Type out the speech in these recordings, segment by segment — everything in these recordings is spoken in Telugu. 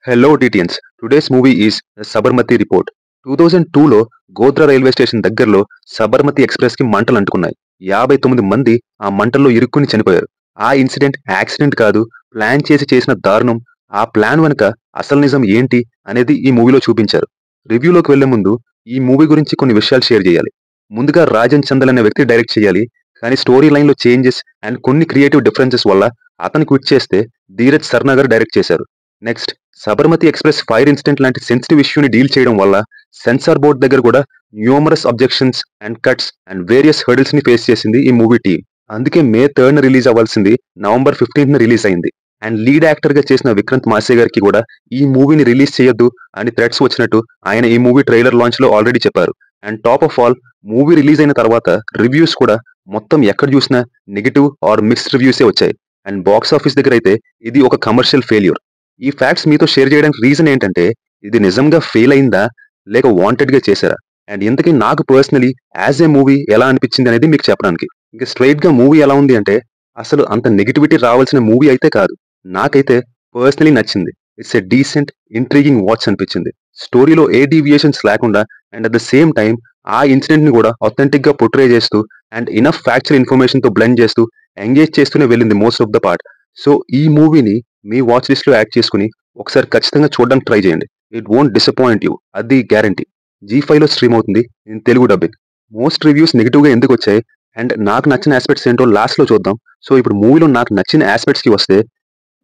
Hello DTNs. Today's movie is The Sabarmati Report. 2002లో గోధ్రా రైల్వే స్టేషన్ దగ్గరలో సబర్మతి ఎక్స్‌ప్రెస్‌కి మంటలు అంటుకున్నాయి. 59 మంది ఆ మంటల్లో ఇరుక్కుని చనిపోయారు. ఆ ఇన్సిడెంట్ యాక్సిడెంట్ కాదు, ప్లాన్ చేసి చేసిన దారుణం. ఆ ప్లాన్ వెనుక అసలు నిజం ఏంటి అనేది ఈ మూవీలో చూపించారు. రివ్యూలోకి వెళ్లే ముందు ఈ మూవీ గురించి కొన్ని విషయాలు షేర్ చేయాలి. ముందుగా రాజన్ చందల్ అనే వ్యక్తి డైరెక్ట్ చేయాలి. కానీ స్టోరీ లైన్‌లో చేంజెస్ అండ్ కొన్ని క్రియేటివ్ డిఫరెన్సెస్ వల్ల అతను క్విట్ చేస్తే ధీరజ్ సర్నా గారు డైరెక్ట్ చేశారు. Next Sabarmati express fire incident లాంటి సెన్సిటివ్ ఇష్యూని డీల్ చేయడం వల్ల సెన్సార్ బోర్డ్ దగ్గర కూడా numerous objections and cuts and various hurdles ని ఫేస్ చేసింది ఈ మూవీ టీమ్. అందుకే మే 3న రిలీజ్ అవ్వాల్సింది నవంబర్ 15న రిలీజ్ అయింది. అండ్ లీడ్ యాక్టర్ గా చేసిన విక్రాంత్ మాసే గారికి కూడా ఈ మూవీని రిలీజ్ చేయొద్దు అని థ్రెట్స్ వచ్చినట్టు ఆయన ఈ మూవీ ట్రైలర్ లాంచ్ లో ఆల్రెడీ చెప్పారు. And top of all, movie release అయిన తర్వాత రివ్యూస్ కూడా మొత్తం ఎక్కడ చూసినా నెగిటివ్ ఆర్ మిక్స్డ్ రివ్యూసే వచ్చాయి. అండ్ బాక్స్ ఆఫీస్ దగ్గర అయితే ఇది ఒక కమర్షియల్ ఫెయిల్యూర్. ఈ ఫ్యాక్ట్స్ మీతో షేర్ చేయడానికి రీజన్ ఏంటంటే ఇది నిజంగా ఫెయిల్ అయిందా లేక వాంటెడ్ గా చేశారా, అండ్ ఇంతకీ నాకు పర్సనలీ యాజ్ ఏ మూవీ ఎలా అనిపించింది అనేది మీకు చెప్పడానికి. ఇంకా స్ట్రైట్ గా మూవీ ఎలా ఉంది అంటే అసలు అంత నెగిటివిటీ రావాల్సిన మూవీ అయితే కాదు. నాకైతే పర్సనలీ నచ్చింది. It's a decent intriguing watch అనిపించింది. స్టోరీలో ఏ డీవియేషన్స్ లేకుండా and at the same time ఆ ఇన్సిడెంట్ ని కూడా అథెంటిక్ గా పొట్రే చేస్తూ అండ్ ఇనఫ్ ఫ్యాక్చువల్ ఇన్ఫర్మేషన్ తో బ్లెండ్ చేస్తూ ఎంగేజ్ చేస్తూనే వెళ్ళింది most of the part. So ఈ మూవీని మీ వాచ్ లిస్ట్ లో యాడ్ చేసుకుని ఒకసారి ఖచ్చితంగా చూడడానికి ట్రై చేయండి. ఇట్ వోంట్ డిసప్పాయింట్ యూ, అది గ్యారంటీ. G5 లో స్ట్రీమ్ అవుతుంది in Telugu dubbing. Most reviews negative గా ఎందుకు వచ్చాయి అండ్ నాకు నచ్చిన ఆస్పెక్ట్స్ ఏంటో లాస్ట్ లో చూద్దాం. సో ఇప్పుడు మూవీలో నాకు నచ్చిన ఆస్పెక్ట్స్ కి వస్తే,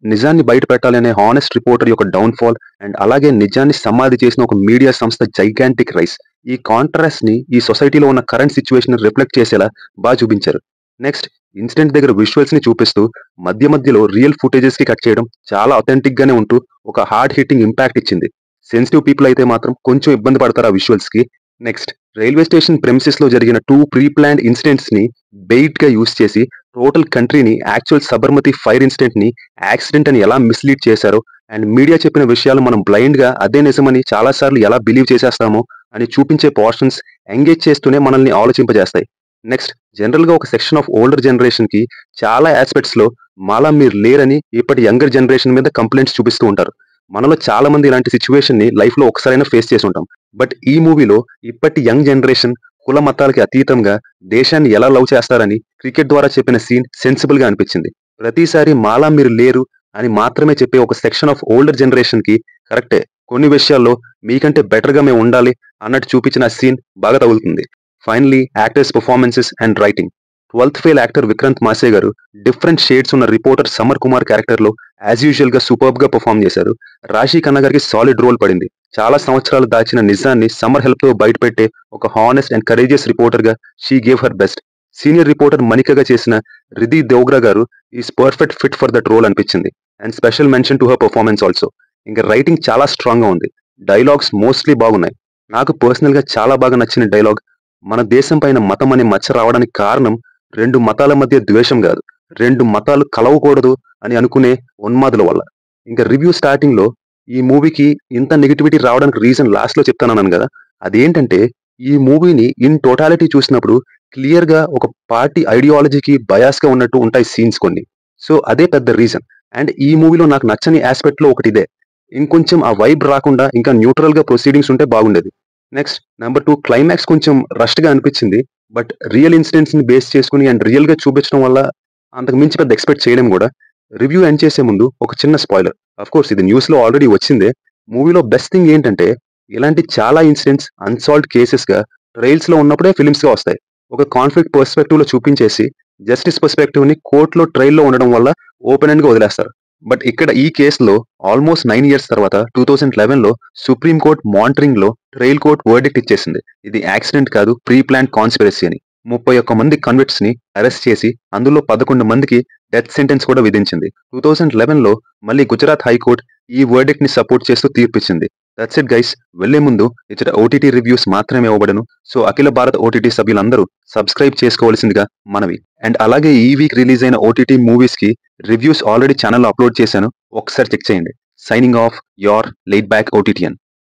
నిజాన్ని బయట పెట్టాలనే హానెస్ట్ రిపోర్టర్ యొక్క డౌన్ఫాల్ అండ్ అలాగే నిజాన్ని సమాధి చేసిన ఒక మీడియా సంస్థ జైగాంటిక్ రైస్. ఈ కాంట్రాస్ట్ ని ఈ సొసైటీలో ఉన్న కరెంట్ సిచ్యువేషన్ రిఫ్లెక్ట్ చేసేలా బాగా చూపించారు. నెక్స్ట్, ఇన్సిడెంట్ దగ్గర విజువల్స్ ని చూపిస్తూ మధ్య మధ్యలో రియల్ ఫుటేజెస్ కి కట్ చేయడం చాలా అథెంటిక్ గానే ఉంటూ ఒక హార్డ్ హిట్టింగ్ ఇంపాక్ట్ ఇచ్చింది. సెన్సిటివ్ పీపుల్ అయితే మాత్రం కొంచెం ఇబ్బంది పడతారు ఆ విజువల్స్ కి. నెక్స్ట్, రైల్వే స్టేషన్ ప్రెమిసెస్ లో జరిగిన 2 ప్రీ ప్లాన్డ్ ఇన్సిడెంట్స్ ని బెయిట్ గా యూస్ చేసి టోటల్ కంట్రీని యాక్చువల్ సబర్మతి ఫైర్ ఇన్సిడెంట్ ని యాక్సిడెంట్ అని ఎలా మిస్లీడ్ చేశారో అండ్ మీడియా చెప్పిన విషయాలు మనం బ్లైండ్ గా అదే నిజమని చాలా సార్లు ఎలా బిలీవ్ చేసేస్తామో అని చూపించే పోర్షన్స్ ఎంగేజ్ చేస్తూనే మనల్ని ఆలోచింపజేస్తాయి. నెక్స్ట్, జనరల్ గా ఒక సెక్షన్ ఆఫ్ ఓల్డర్ జనరేషన్ కి చాలా ఆస్పెక్ట్స్ లో మాలా మీరు లేరని ఇప్పటి యంగర్ జనరేషన్ మీద కంప్లైంట్స్ చూపిస్తూ ఉంటారు. మనలో చాలా మంది ఇలాంటి సిచ్యువేషన్ ని లైఫ్ లో ఒకసారైనా ఫేస్ చేసి ఉంటాం. బట్ ఈ మూవీలో ఇప్పటి యంగ్ జనరేషన్ కుల మతాలకి అతీతంగా దేశాన్ని ఎలా లవ్ చేస్తారని క్రికెట్ ద్వారా చెప్పిన సీన్ సెన్సిబుల్ గా అనిపించింది. ప్రతిసారి మాలా మీరు లేరు అని మాత్రమే చెప్పే ఒక సెక్షన్ ఆఫ్ ఓల్డర్ జనరేషన్ కి కరెక్టే, కొన్ని విషయాల్లో మీకంటే బెటర్ గా మేము ఉండాలి అన్నట్టు చూపించిన సీన్ బాగా తగులుతుంది. Finally, actors performances and writing. 12th fail actor Vikrant Massey గారు డిఫరెంట్ షేడ్స్ ఉన్న రిపోర్టర్ సమర్ కుమార్ క్యారెక్టర్ లో యాజ్ యూజువల్ గా సూపర్బ్ గా పర్ఫామ్ చేశారు. రాశి ఖన్నా గారికి సాలిడ్ రోల్ పడింది. చాలా సంవత్సరాలు దాచిన నిజాన్ని సమ్మర్ హెల్ప్ తో బయటపెట్టే ఒక హానెస్ట్ అండ్ కరేజియస్ రిపోర్టర్ గా she gave her best. Senior reporter మనికగా చేసిన రిధి దేవ్గ్రా గారు is perfect fit for that role అనిపించింది. And special mention to her performance also. ఇంకా రైటింగ్ చాలా స్ట్రాంగ్ గా ఉంది. డైలాగ్స్ మోస్ట్లీ బాగున్నాయి. నాకు పర్సనల్ గా చాలా బాగా నచ్చిన డైలాగ్, మన దేశం పైన మతం అనే మచ్చ రావడానికి కారణం 2 మతాల మధ్య ద్వేషం కాదు, 2 మతాలు కలవకూడదు అని అనుకునే ఉన్మాదుల వల్ల. ఇంకా రివ్యూ స్టార్టింగ్ లో ఈ మూవీకి ఇంత నెగిటివిటీ రావడానికి రీజన్ లాస్ట్ లో చెప్తానన్నాను కదా, అదేంటంటే ఈ మూవీని ఇన్ టోటాలిటీ చూసినప్పుడు క్లియర్ గా ఒక పార్టీ ఐడియాలజీకి బయాస్ గా ఉన్నట్టు ఉంటాయి సీన్స్ కొన్ని. సో అదే పెద్ద రీజన్. అండ్ ఈ మూవీలో నాకు నచ్చని ఆస్పెక్ట్ లో ఒకటి ఇదే. ఇంకొంచెం ఆ వైబ్ రాకుండా ఇంకా న్యూట్రల్ గా ప్రొసీడింగ్స్ ఉంటే బాగుండేది. నెక్స్ట్, నెంబర్ 2, క్లైమాక్స్ కొంచెం రష్డ్ గా అనిపించింది. బట్ రియల్ ఇన్సిడెంట్స్ ని బేస్ చేసుకుని అండ్ రియల్ గా చూపించడం వల్ల అంతకు మించి పెద్ద ఎక్స్పెక్ట్ చేయడం కూడా. రివ్యూ ఎండ్ చేసే ముందు ఒక చిన్న స్పాయిలర్. అఫ్ కోర్స్ ఇది న్యూస్ లో ఆల్రెడీ వచ్చిందే. మూవీలో బెస్ట్ థింగ్ ఏంటంటే ఇలాంటి చాలా ఇన్సిడెంట్స్ అన్సాల్వ్డ్ కేసెస్ గా ట్రయల్స్ లో ఉన్నప్పుడే ఫిలిమ్స్ గా వస్తాయి. ఒక కాన్ఫ్లిక్ట్ పర్స్పెక్టివ్ లో చూపించేసి జస్టిస్ పర్స్పెక్టివ్ ని కోర్టులో ట్రయల్లో ఉండడం వల్ల ఓపెన్ ఎండ్ గా వదిలేస్తారు. బట్ ఇక్కడ ఈ కేసులో ఆల్మోస్ట్ 9 years తర్వాత 2011 లో సుప్రీం కోర్ట్ మానిటరింగ్ లో ట్రయల్ కోర్ట్ వర్డిక్ట్ ఇచ్చేసింది. ఇది యాక్సిడెంట్ కాదు, ప్రీ ప్లాన్ కాన్స్పిరసీ అని. 31 మంది కన్విక్ట్స్ ని అరెస్ట్ చేసి అందులో 11 మందికి డెత్ సెంటెన్స్ కూడా విధించింది. 2011 లో మళ్ళీ గుజరాత్ హైకోర్ట్ ఈ వర్డిక్ట్ ని సపోర్ట్ చేస్తూ తీర్పిచ్చింది. That's it guys. వెళ్లే ముందు ఇచ్చట ఓటీటీ రివ్యూస్ మాత్రమే ఇవ్వబడను. సో అఖిల భారత్ ఓటీటీ సభ్యులందరూ సబ్స్క్రైబ్ చేసుకోవాల్సిందిగా మనవి. అండ్ అలాగే ఈ వీక్ రిలీజ్ అయిన ఓటీటీ మూవీస్ కి రివ్యూస్ ఆల్రెడీ ఛానల్లో అప్లోడ్ చేశాను, ఒకసారి చెక్ చేయండి. Signing off, your late back ఓటీటీఎన్.